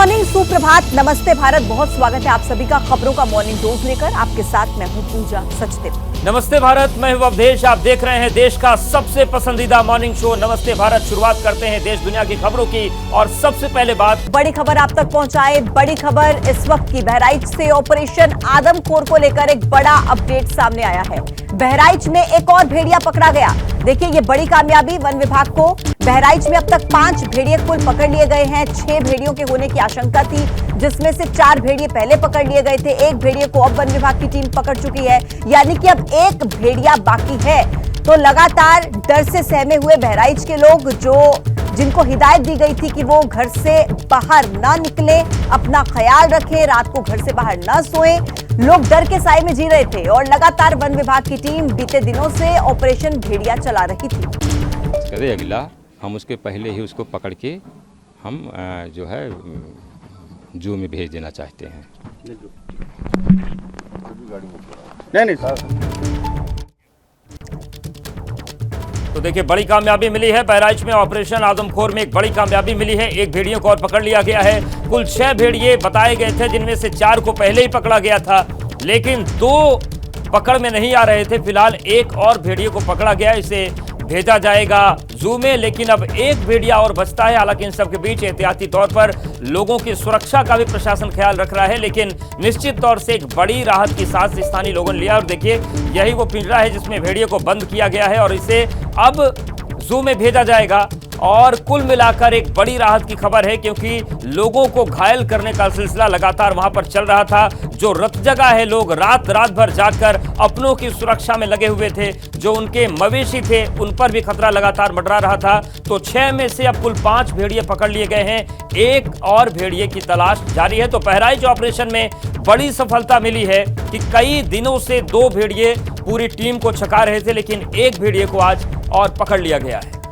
Morning, सुप्रभात, नमस्ते भारत। बहुत स्वागत है आप सभी का खबरों का मॉर्निंग डोज लेकर। आपके साथ मैं हूं पूजा सचदेव। नमस्ते भारत, मैं हूं अवधेश। आप देख रहे हैं देश का सबसे पसंदीदा मॉर्निंग शो नमस्ते भारत। शुरुआत करते हैं देश दुनिया की खबरों की और सबसे पहले बात बड़ी खबर आप तक पहुंचाए। बड़ी खबर इस वक्त की बहराइच से ऑपरेशन आदमखोर को लेकर एक बड़ा अपडेट सामने आया है। बहराइच में एक और भेड़िया पकड़ा गया। देखिए, ये बड़ी कामयाबी वन विभाग को। बहराइच में अब तक 5 भेड़िए कुल पकड़ लिए गए हैं। 6 भेड़ियों के होने की आशंका थी, जिसमें से 4 भेड़िए पहले पकड़ लिए गए थे। एक भेड़िए को अब वन विभाग की टीम पकड़ चुकी है, यानी कि अब एक भेड़िया बाकी है। तो लगातार डर से सहमे हुए बहराइच के लोग, जिनको हिदायत दी गई थी कि वो घर से बाहर ना निकले, अपना ख्याल रखें, रात को घर से बाहर ना सोएं, लोग डर के साए में जी रहे थे। और लगातार वन विभाग की टीम बीते दिनों से ऑपरेशन भेड़िया चला रही थी। करे अगला हम उसके पहले ही उसको पकड़ के हम जो है जू में भेज देना चाहते हैं। नहीं सर। तो देखिए, बड़ी कामयाबी मिली है। बहराइच में ऑपरेशन आदमखोर में एक बड़ी कामयाबी मिली है। एक भेड़ियों को और पकड़ लिया गया है। कुल 6 भेड़िए बताए गए थे, जिनमें से 4 को पहले ही पकड़ा गया था, लेकिन 2 पकड़ में नहीं आ रहे थे। फिलहाल एक और भेड़िए को पकड़ा गया, इसे भेजा जाएगा जू में। लेकिन अब एक भेड़िया और बचता है। हालांकि इन सबके बीच एहतियाती तौर पर लोगों की सुरक्षा का भी प्रशासन ख्याल रख रहा है, लेकिन निश्चित तौर से एक बड़ी राहत की सांस स्थानीय लोगों ने लिया। और देखिए, यही वो पिंजरा है जिसमें भेड़िए को बंद किया गया है और इसे अब जू में भेजा जाएगा। और कुल मिलाकर एक बड़ी राहत की खबर है, क्योंकि लोगों को घायल करने का सिलसिला लगातार वहां पर चल रहा था। जो रत जगह है, लोग रात भर जागकर अपनों की सुरक्षा में लगे हुए थे। जो उनके मवेशी थे, उन पर भी खतरा लगातार मंडरा रहा था। तो 6 में से अब कुल 5 भेड़िए पकड़ लिए गए हैं। एक और भेड़िए की तलाश जारी है। तो बहराइच ऑपरेशन में बड़ी सफलता मिली है कि कई दिनों से 2 भेड़िए पूरी टीम को छका रहे थे, लेकिन एक भेड़िए को आज और पकड़ लिया गया है।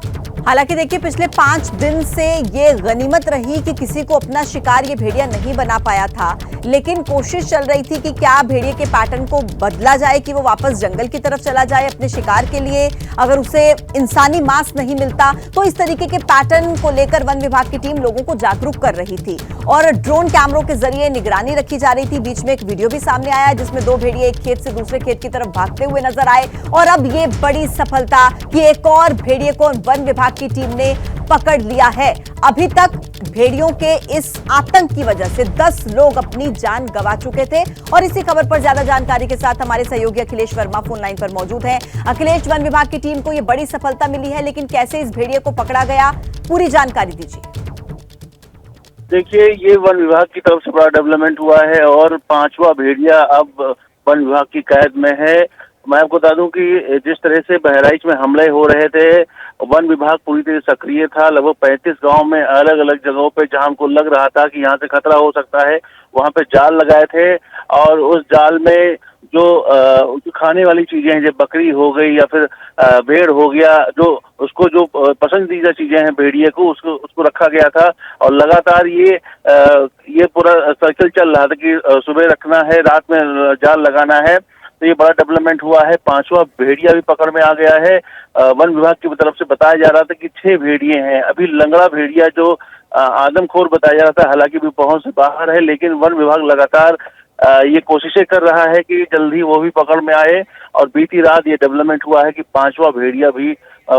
हालांकि देखिए, पिछले 5 दिन से ये गनीमत रही कि किसी को अपना शिकार ये भेड़िया नहीं बना पाया था, लेकिन कोशिश चल रही थी कि क्या भेड़िए के पैटर्न को बदला जाए कि वो वापस जंगल की तरफ चला जाए अपने शिकार के लिए। अगर उसे इंसानी मांस नहीं मिलता तो इस तरीके के पैटर्न को लेकर वन विभाग की टीम लोगों को जागरूक कर रही थी और ड्रोन कैमरों के जरिए निगरानी रखी जा रही थी। बीच में एक वीडियो भी सामने आया जिसमें 2 भेड़िए एक खेत से दूसरे खेत की तरफ भागते हुए नजर आए। और अब ये बड़ी सफलता कि एक और भेड़िए को वन विभाग की टीम ने पकड़ लिया है। अभी तक भेड़ियों के इस आतंक की वजह से 10 लोग अपनी जान गंवा चुके थे। और इसी खबर पर ज्यादा जानकारी के साथ हमारे सहयोगी अखिलेश वर्मा फोन लाइन पर मौजूद हैं। अखिलेश, वन विभाग की टीम को यह बड़ी सफलता मिली है, लेकिन कैसे इस भेड़िए को पकड़ा गया, पूरी जानकारी दीजिए। देखिए, ये वन विभाग की तरफ से बड़ा डेवलपमेंट हुआ है और 5वां भेड़िया अब वन विभाग की कैद में है। मैं आपको बता दूं कि जिस तरह से बहराइच में हमले हो रहे थे, वन विभाग पूरी तरह सक्रिय था। लगभग 35 गांव में अलग अलग जगहों पे जहां हमको लग रहा था कि यहाँ से खतरा हो सकता है, वहां पे जाल लगाए थे। और उस जाल में जो खाने वाली चीजें हैं, जैसे बकरी हो गई या फिर भेड़ हो गया, जो उसको जो पसंदीदा चीजें हैं भेड़िए को, उसको रखा गया था। और लगातार ये पूरा सर्कल चल रहा था कि सुबह रखना है, रात में जाल लगाना है। तो ये बड़ा डेवलपमेंट हुआ है। 5वां भेड़िया भी पकड़ में आ गया है। वन विभाग की तरफ से बताया जा रहा था कि 6 भेड़िए हैं। अभी लंगड़ा भेड़िया जो आदमखोर बताया जा रहा था, हालांकि भी पहुंच से बाहर है, लेकिन वन विभाग लगातार ये कोशिशें कर रहा है कि जल्दी वो भी पकड़ में आए। और बीती रात ये डेवलपमेंट हुआ है कि 5वां भेड़िया भी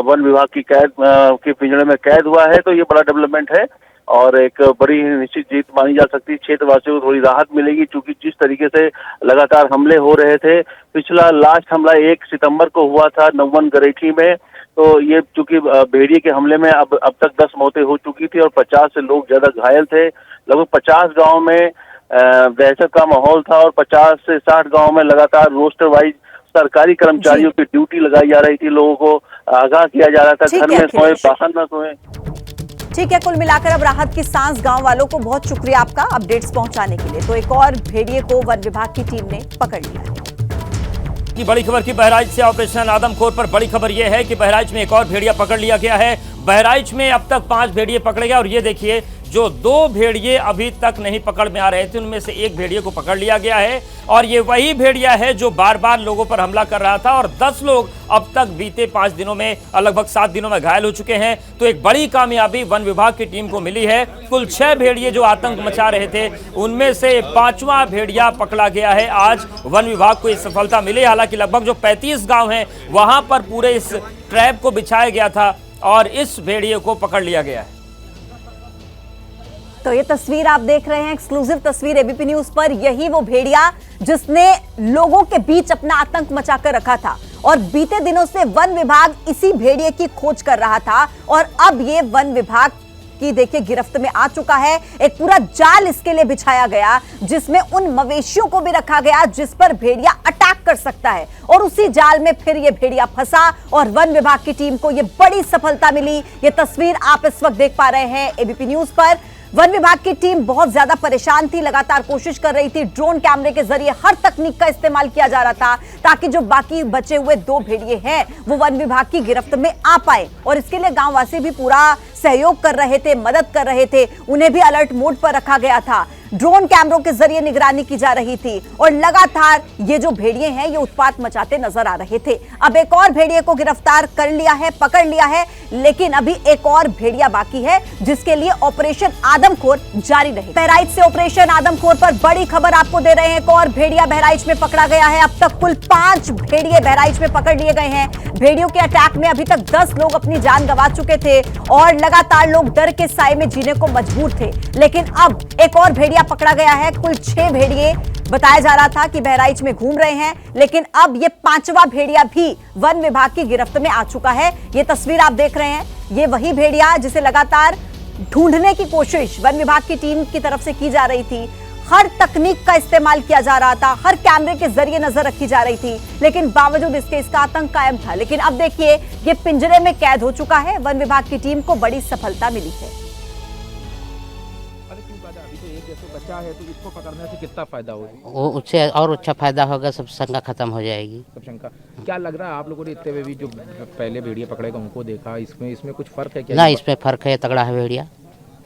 वन विभाग की कैद के पिंजरे में कैद हुआ है। तो ये बड़ा डेवलपमेंट है और एक बड़ी निश्चित जीत मानी जा सकती है। क्षेत्रवासियों को थोड़ी राहत मिलेगी, क्योंकि जिस तरीके से लगातार हमले हो रहे थे। पिछला लास्ट हमला 1 सितंबर को हुआ था नौवन गरेठी में। तो ये चूंकि भेड़िए के हमले में अब तक 10 मौतें हो चुकी थी और 50 से लोग ज्यादा घायल थे। लगभग 50 गाँव में दहशत का माहौल था और 50 से 60 गाँव में लगातार रोस्टर वाइज सरकारी कर्मचारियों की ड्यूटी लगाई जा रही थी। लोगों को आगाह किया जा रहा था, घर में सोए, बाहर न सोए। ठीक है, कुल मिलाकर अब राहत की सांस गांव वालों को। बहुत शुक्रिया आपका अपडेट्स पहुंचाने के लिए। तो एक और भेड़िए को वन विभाग की टीम ने पकड़ लिया है। की बड़ी खबर की बहराइच से ऑपरेशन आदमखोर पर बड़ी खबर यह है कि बहराइच में एक और भेड़िया पकड़ लिया गया है। बहराइच में अब तक 5 भेड़िए पकड़े गए और ये देखिए, जो 2 भेड़िए अभी तक नहीं पकड़ में आ रहे थे, उनमें से एक भेड़िए को पकड़ लिया गया है और ये वही भेड़िया है जो बार बार लोगों पर हमला कर रहा था और 10 लोग अब तक बीते 5 दिनों में, लगभग 7 दिनों में घायल हो चुके हैं। तो एक बड़ी कामयाबी वन विभाग की टीम को मिली है। कुल 6 भेड़िए जो आतंक मचा रहे थे, उनमें से 5वां भेड़िया पकड़ा गया है। आज वन विभाग को इस सफलता मिली। हालांकि लगभग जो 35 गांव हैं, वहां पर पूरे इस ट्रैप को बिछाया गया था और इस भेड़िए को पकड़ लिया गया है। तो ये तस्वीर आप देख रहे हैं, एक्सक्लूसिव तस्वीर एबीपी न्यूज पर। यही वो भेड़िया जिसने लोगों के बीच अपना आतंक मचाकर रखा था और बीते दिनों से वन विभाग इसी भेड़िए की खोज कर रहा था और अब ये वन विभाग की देखिए गिरफ्त में आ चुका है। एक पूरा जाल इसके लिए बिछाया गया जिसमें उन मवेशियों को भी रखा गया जिस पर भेड़िया अटैक कर सकता है और उसी जाल में फिर ये भेड़िया फंसा और वन विभाग की टीम को ये बड़ी सफलता मिली। ये तस्वीर आप इस वक्त देख पा रहे हैं एबीपी न्यूज पर। वन विभाग की टीम बहुत ज्यादा परेशान थी, लगातार कोशिश कर रही थी। ड्रोन कैमरे के जरिए हर तकनीक का इस्तेमाल किया जा रहा था ताकि जो बाकी बचे हुए 2 भेड़िए हैं वो वन विभाग की गिरफ्त में आ पाए और इसके लिए गांववासी भी पूरा सहयोग कर रहे थे, मदद कर रहे थे। उन्हें भी अलर्ट मोड पर रखा गया था। ड्रोन कैमरों के जरिए निगरानी की जा रही थी और लगातार ये जो भेड़िए हैं ये उत्पात मचाते नजर आ रहे थे। अब एक और भेड़िए को गिरफ्तार कर लिया है, पकड़ लिया है, लेकिन अभी एक और भेड़िया बाकी है जिसके लिए ऑपरेशन आदमखोर जारी रहे। बहराइच से ऑपरेशन आदमखोर पर बड़ी खबर आपको दे रहे हैं। एक और भेड़िया बहराइच में पकड़ा गया है। अब तक कुल 5 भेड़िए बहराइच में पकड़ लिए गए हैं। भेड़ियों के अटैक में अभी तक 10 लोग अपनी जान गंवा चुके थे और लगातार लोग डर के साए में जीने को मजबूर थे, लेकिन अब एक और भेड़िया पकड़ा गया है। कुल 6 भेड़िए बताया जा रहा था कि बहराइच में घूम रहे हैं, लेकिन अब ये 5वां भेड़िया भी वन विभाग की गिरफ्त में आ चुका है। ये तस्वीर आप देख रहे हैं, ये वही भेड़िया जिसे लगातार ढूंढने की कोशिश वन विभाग की टीम की तरफ से की जा रही थी। हर तकनीक का इस्तेमाल किया जा रहा था, हर कैमरे के जरिए नजर रखी जा रही थी, लेकिन बावजूद इसके इसका आतंक कायम था। लेकिन अब देखिए ये पिंजरे में कैद हो चुका है। वन विभाग की टीम को बड़ी सफलता मिली है। बच्चा है तो इसको पकड़ने से कितना फायदा होगा? वो उससे और अच्छा फायदा होगा, सब शंका खत्म हो जाएगी। सब शंका क्या लग रहा है आप लोगों ने इतने में भी जो पहले भेड़िया पकड़ेगा उनको देखा, इसमें कुछ फर्क है क्या? ना, इसमें फर्क है, तगड़ा है भेड़िया,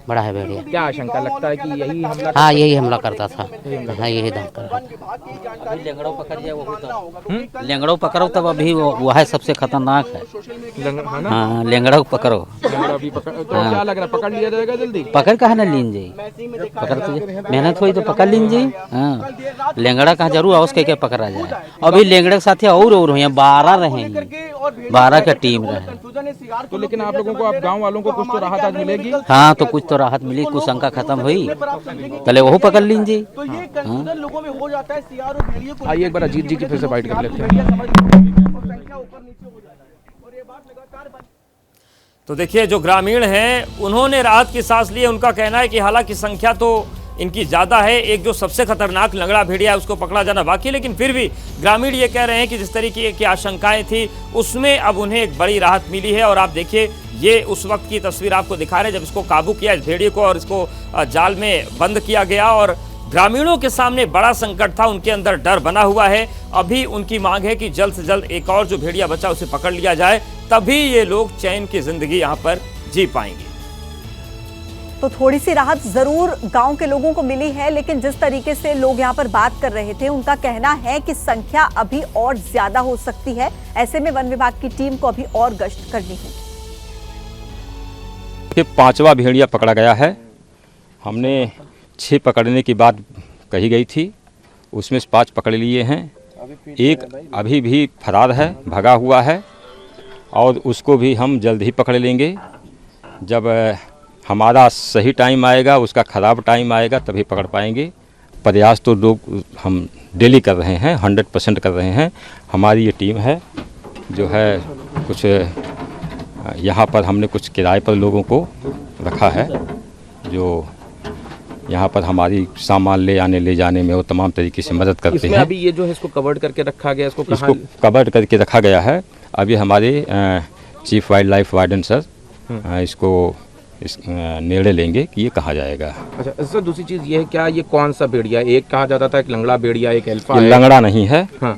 बड़ा है भेड़िया। क्या आशंका लगता है कि यही हमला? हाँ, यही हमला करता था। हाँ, यही दम कर। लेंगड़ो पकड़ो तब अभी वो है सबसे खतरनाक है। हाँ, लेंगड़ो पकड़ो। क्या लग रहा है पकड़ लिया जाएगा जल्दी? पकड़ कहा ना लीन जी, पकड़ तो मेहनत हुई तो पकड़ लीन जी। हाँ, लेंगड़ा कहा जरूर आओ के पकड़ा जाए। अभी लेंगड़े के साथ और हुए 12 रहेंगे, 12 का टीम रहे। तो लेकिन आप लोगों को, आप गाँव वालों को कुछ तो राहत आज मिलेगी? हाँ, तो कुछ तो राहत मिली, कुछ शंका खत्म हुई, पहले वो पकड़ लीजिए। तो ये कंफ्यूजन लोगों में हो जाता है सीआर और भेड़िए को। आइए एक बार अजीत जी की फिर से फाइट कर लेते हैं। तो देखिए जो ग्रामीण हैं उन्होंने राहत की सांस ली है। उनका कहना है कि हालांकि संख्या तो इनकी ज़्यादा है, एक जो सबसे खतरनाक लंगड़ा भेड़िया है उसको पकड़ा जाना बाकी, लेकिन फिर भी ग्रामीण ये कह रहे हैं कि जिस तरीके की आशंकाएं थी उसमें अब उन्हें एक बड़ी राहत मिली है। और आप देखिए ये उस वक्त की तस्वीर आपको दिखा रहे हैं जब इसको काबू किया इस भेड़िए को और इसको जाल में बंद किया गया और ग्रामीणों के सामने बड़ा संकट था, उनके अंदर डर बना हुआ है। अभी उनकी मांग है कि जल्द से जल्द एक और जो भेड़िया बचा उसे पकड़ लिया जाए, तभी ये लोग चैन की जिंदगी यहाँ पर जी पाएंगे। तो थोड़ी सी राहत जरूर गांव के लोगों को मिली है, लेकिन जिस तरीके से लोग यहां पर बात कर रहे थे उनका कहना है कि संख्या अभी और ज्यादा हो सकती है। ऐसे में वन विभाग की टीम को अभी और गश्त करनी है। 5वां भेड़िया पकड़ा गया है। हमने 6 पकड़ने की बात कही गई थी, उसमें से 5 पकड़ लिए हैं। एक अभी भी फरार है, भगा हुआ है और उसको भी हम जल्द ही पकड़ लेंगे। जब हमारा सही टाइम आएगा, उसका ख़राब टाइम आएगा तभी पकड़ पाएंगे। प्रयास तो लोग हम डेली कर रहे हैं, 100% कर रहे हैं। हमारी ये टीम है जो है कुछ यहाँ पर हमने कुछ किराए पर लोगों को रखा है जो यहाँ पर हमारी सामान ले आने ले जाने में वो तमाम तरीके से मदद करते हैं। अभी ये जो है इसको कवर्ड करके रखा गया, इसको कवर्ड करके रखा गया है। अभी हमारे chief wild life warden sir इसको निर्णय लेंगे कि ये कहा जाएगा। अच्छा सर, दूसरी चीज़ ये है, क्या ये कौन सा भेड़िया? एक कहा जाता था एक लंगड़ा भेड़िया, एक अल्फा है। लंगड़ा नहीं है। हाँ।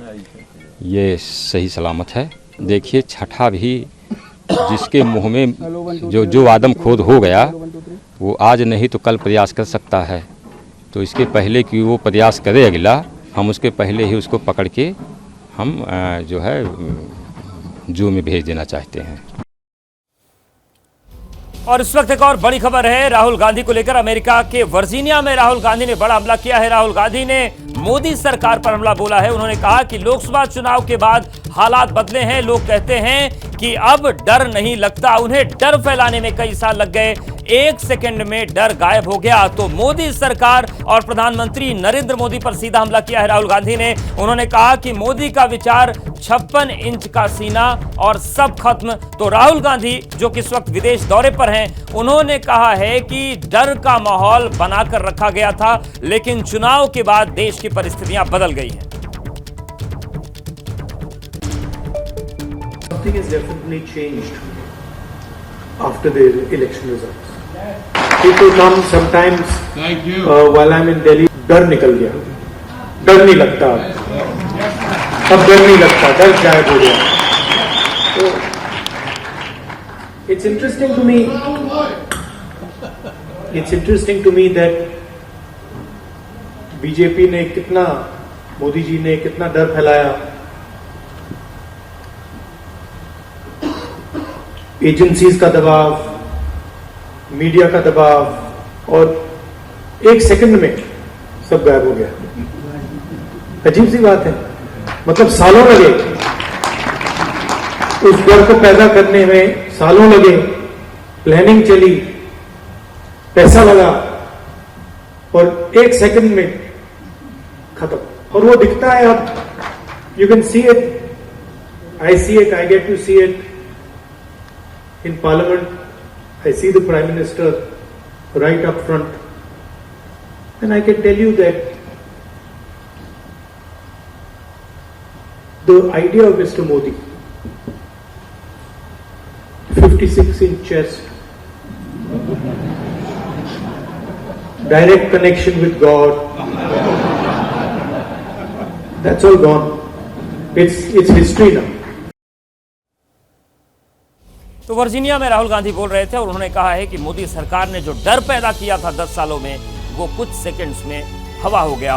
ये सही सलामत है। देखिए छठा भी जिसके मुंह में जो आदमखोर हो गया, वो आज नहीं तो कल प्रयास कर सकता है। तो इसके पहले कि वो प्रयास करे अगला, हम उसके पहले ही उसको पकड़ के हम जो है जू में भेज देना चाहते हैं। और इस वक्त एक और बड़ी खबर है राहुल गांधी को लेकर। अमेरिका के वर्जीनिया में राहुल गांधी ने बड़ा हमला किया है। राहुल गांधी ने मोदी सरकार पर हमला बोला है। उन्होंने कहा कि लोकसभा चुनाव के बाद हालात बदले हैं। लोग कहते हैं कि अब डर नहीं लगता। उन्हें डर फैलाने में कई साल लग गए, 1 सेकंड में डर गायब हो गया। तो मोदी सरकार और प्रधानमंत्री नरेंद्र मोदी पर सीधा हमला किया है राहुल गांधी ने। उन्होंने कहा कि मोदी का विचार 56 इंच का सीना और सब खत्म। तो राहुल गांधी जो कि इस वक्त विदेश दौरे पर हैं, उन्होंने कहा है कि डर का माहौल बनाकर रखा गया था, लेकिन चुनाव के बाद देश की परिस्थितियां बदल गई हैं। Something has definitely changed after the election results. People come sometimes while I'm in Delhi, डर निकल गया, डर नहीं लगता, अब डर नहीं लगता, डर गायब हो गया। तो it's interesting to me that BJP ने कितना, मोदी जी ने कितना डर फैलाया, एजेंसीज का दबाव, मीडिया का दबाव, और 1 सेकंड में सब गायब हो गया। अजीब सी बात है, मतलब सालों लगे उस डर को पैदा करने में, सालों लगे, प्लानिंग चली, पैसा लगा, और 1 सेकंड में खत्म। और वो दिखता है अब, you can see it, I see it, I get to see it in Parliament. I see the Prime Minister right up front, and I can tell you that the idea of Mr. Modi, 56-inch chest, direct connection with God, that's all gone. It's history now. तो Virginia में राहुल गांधी बोल रहे थे और उन्होंने कहा है कि मोदी सरकार ने जो डर पैदा किया था 10 सालों में, वो कुछ सेकंड्स में हवा हो गया।